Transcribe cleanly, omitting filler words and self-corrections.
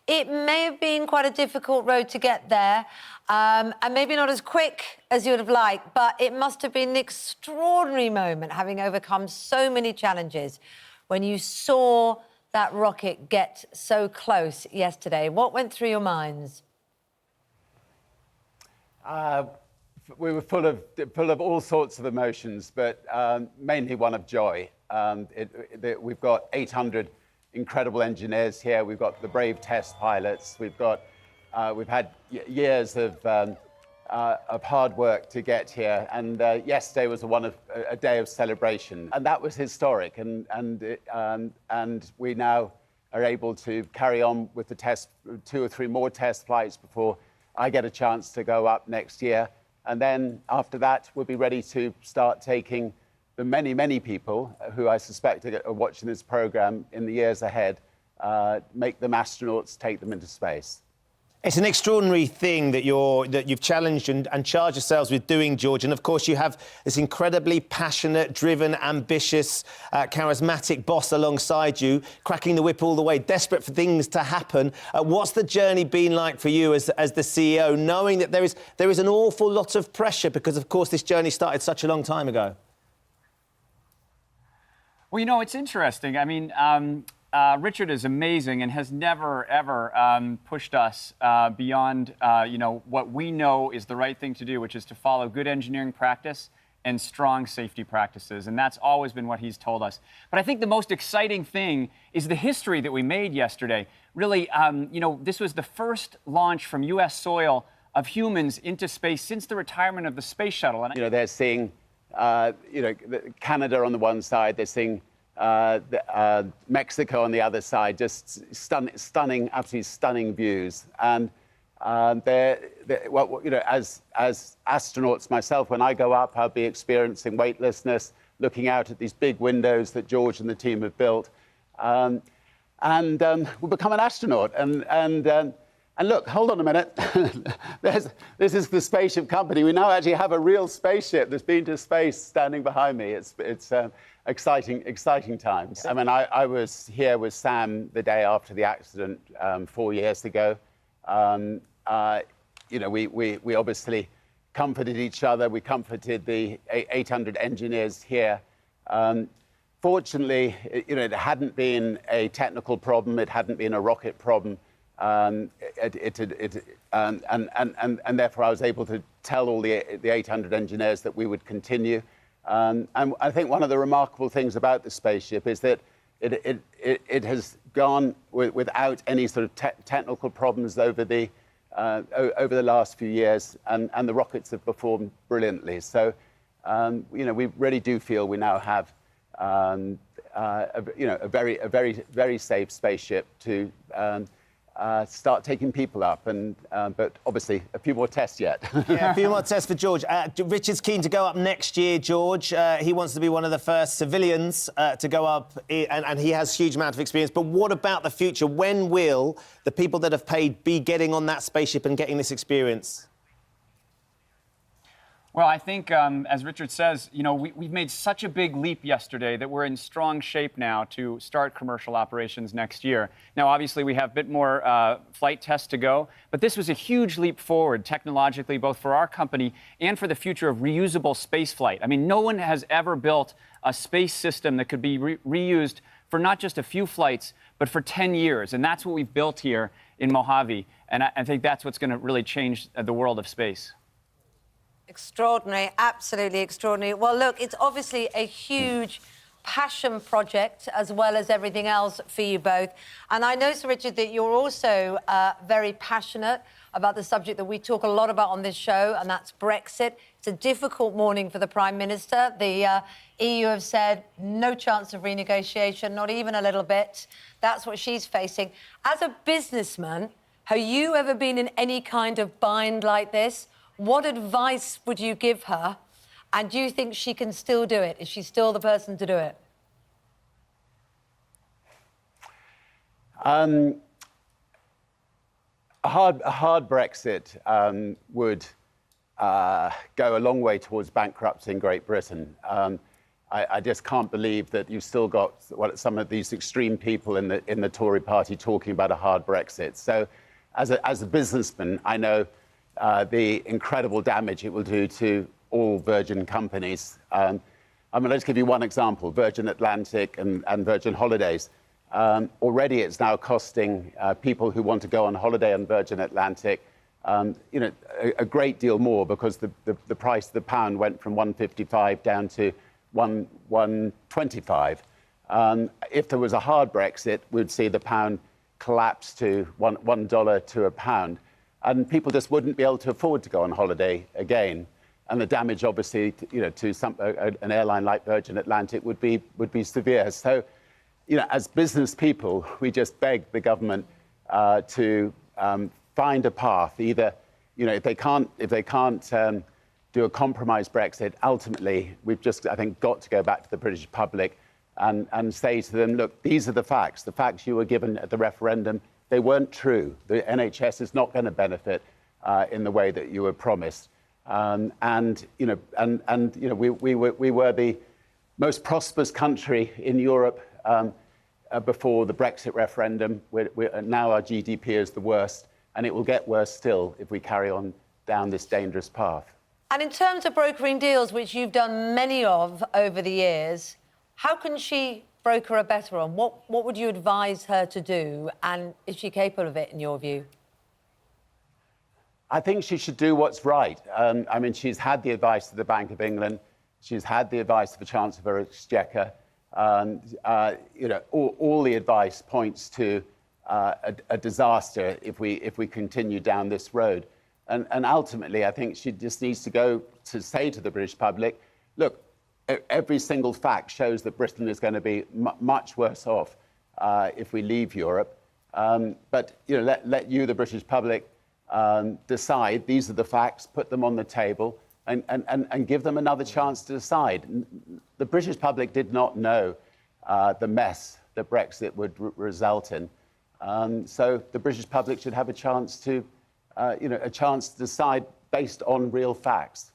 It may have been quite a difficult road to get there, and maybe not as quick as you would have liked, but it must have been an extraordinary moment, having overcome so many challenges, when you saw that rocket get so close yesterday. What went through your minds? We were full of all sorts of emotions, but mainly one of joy. We've got 800 incredible engineers here. We've got the brave test pilots. We've had years of hard work to get here, and yesterday was a day of celebration, and that was historic. And we now are able to carry on with the test, 2 or 3 more test flights before I get a chance to go up next year. And then after that, we'll be ready to start taking the many, many people who I suspect are watching this program in the years ahead, make them astronauts, take them into space. It's an extraordinary thing that you've challenged and charged yourselves with doing, George. And of course, you have this incredibly passionate, driven, ambitious, charismatic boss alongside you, cracking the whip all the way, desperate for things to happen. What's the journey been like for you as the CEO, knowing that there is an awful lot of pressure because, of course, this journey started such a long time ago? Well, you know, it's interesting. I mean, Richard is amazing and has never, ever pushed us beyond, what we know is the right thing to do, which is to follow good engineering practice and strong safety practices. And that's always been what he's told us. But I think the most exciting thing is the history that we made yesterday. Really, this was the first launch from U.S. soil of humans into space since the retirement of the space shuttle. And they're seeing, Canada on the one side, they're seeing Mexico on the other side, just stunning, absolutely stunning views. And as astronauts myself, when I go up, I'll be experiencing weightlessness, looking out at these big windows that George and the team have built, and we'll become an astronaut. And look, hold on a minute. This is the spaceship company. We now actually have a real spaceship that's been to space standing behind me. It's exciting times. I mean, I was here with Sam the day after the accident 4 years ago. We obviously comforted each other. We comforted the 800 engineers here. Fortunately, it hadn't been a technical problem. It hadn't been a rocket problem. And therefore I was able to tell all the 800 engineers that we would continue. And I think one of the remarkable things about the spaceship is that it has gone without any sort of technical problems over the last few years, and the rockets have performed brilliantly. So we really do feel we now have a very safe spaceship to start taking people up, but obviously a few more tests yet. Yeah, a few more tests for George. Richard's keen to go up next year, George. He wants to be one of the first civilians to go up, and he has a huge amount of experience. But what about the future? When will the people that have paid be getting on that spaceship and getting this experience? Well, I think, as Richard says, we've made such a big leap yesterday that we're in strong shape now to start commercial operations next year. Now, obviously, we have a bit more flight tests to go, but this was a huge leap forward technologically, both for our company and for the future of reusable space flight. I mean, no one has ever built a space system that could be reused for not just a few flights, but for 10 years. And that's what we've built here in Mojave. And I think that's what's going to really change the world of space. Extraordinary, absolutely extraordinary. Well, look, it's obviously a huge passion project as well as everything else for you both. And I know, Sir Richard, that you're also very passionate about the subject that we talk a lot about on this show, and that's Brexit. It's a difficult morning for the Prime Minister. The EU have said no chance of renegotiation, not even a little bit. That's what she's facing. As a businessman, have you ever been in any kind of bind like this? What advice would you give her? And do you think she can still do it? Is she still the person to do it? A hard Brexit would go a long way towards bankrupting Great Britain. I just can't believe that you've still got some of these extreme people in the Tory party talking about a hard Brexit. So as a businessman, I know the incredible damage it will do to all Virgin companies. Let's give you one example, Virgin Atlantic and Virgin Holidays. Already it's now costing people who want to go on holiday on Virgin Atlantic a great deal more, because the price of the pound went from 155 down to 125. If there was a hard Brexit, we'd see the pound collapse to $1 to a pound, and people just wouldn't be able to afford to go on holiday again. And the damage, obviously, to an airline like Virgin Atlantic would be severe. So, as business people, we just beg the government to find a path. Either, if they can't do a compromise Brexit, ultimately we've just, I think, got to go back to the British public and say to them, look, these are the facts. The facts you were given at the referendum, they weren't true. The NHS is not going to benefit in the way that you were promised. We were the most prosperous country in Europe before the Brexit referendum. Now our GDP is the worst, and it will get worse still if we carry on down this dangerous path. And in terms of brokering deals, which you've done many of over the years, how can she broker a better one? What would you advise her to do, and is she capable of it, in your view? I think she should do what's right. She's had the advice of the Bank of England. She's had the advice of the Chancellor of Exchequer. All the advice points to a disaster if we continue down this road. And ultimately, I think she just needs to say to the British public, look, every single fact shows that Britain is going to be much worse off if we leave Europe. But let you, the British public, decide. These are the facts, put them on the table, and give them another chance to decide. The British public did not know the mess that Brexit would result in. So the British public should have a chance to decide based on real facts.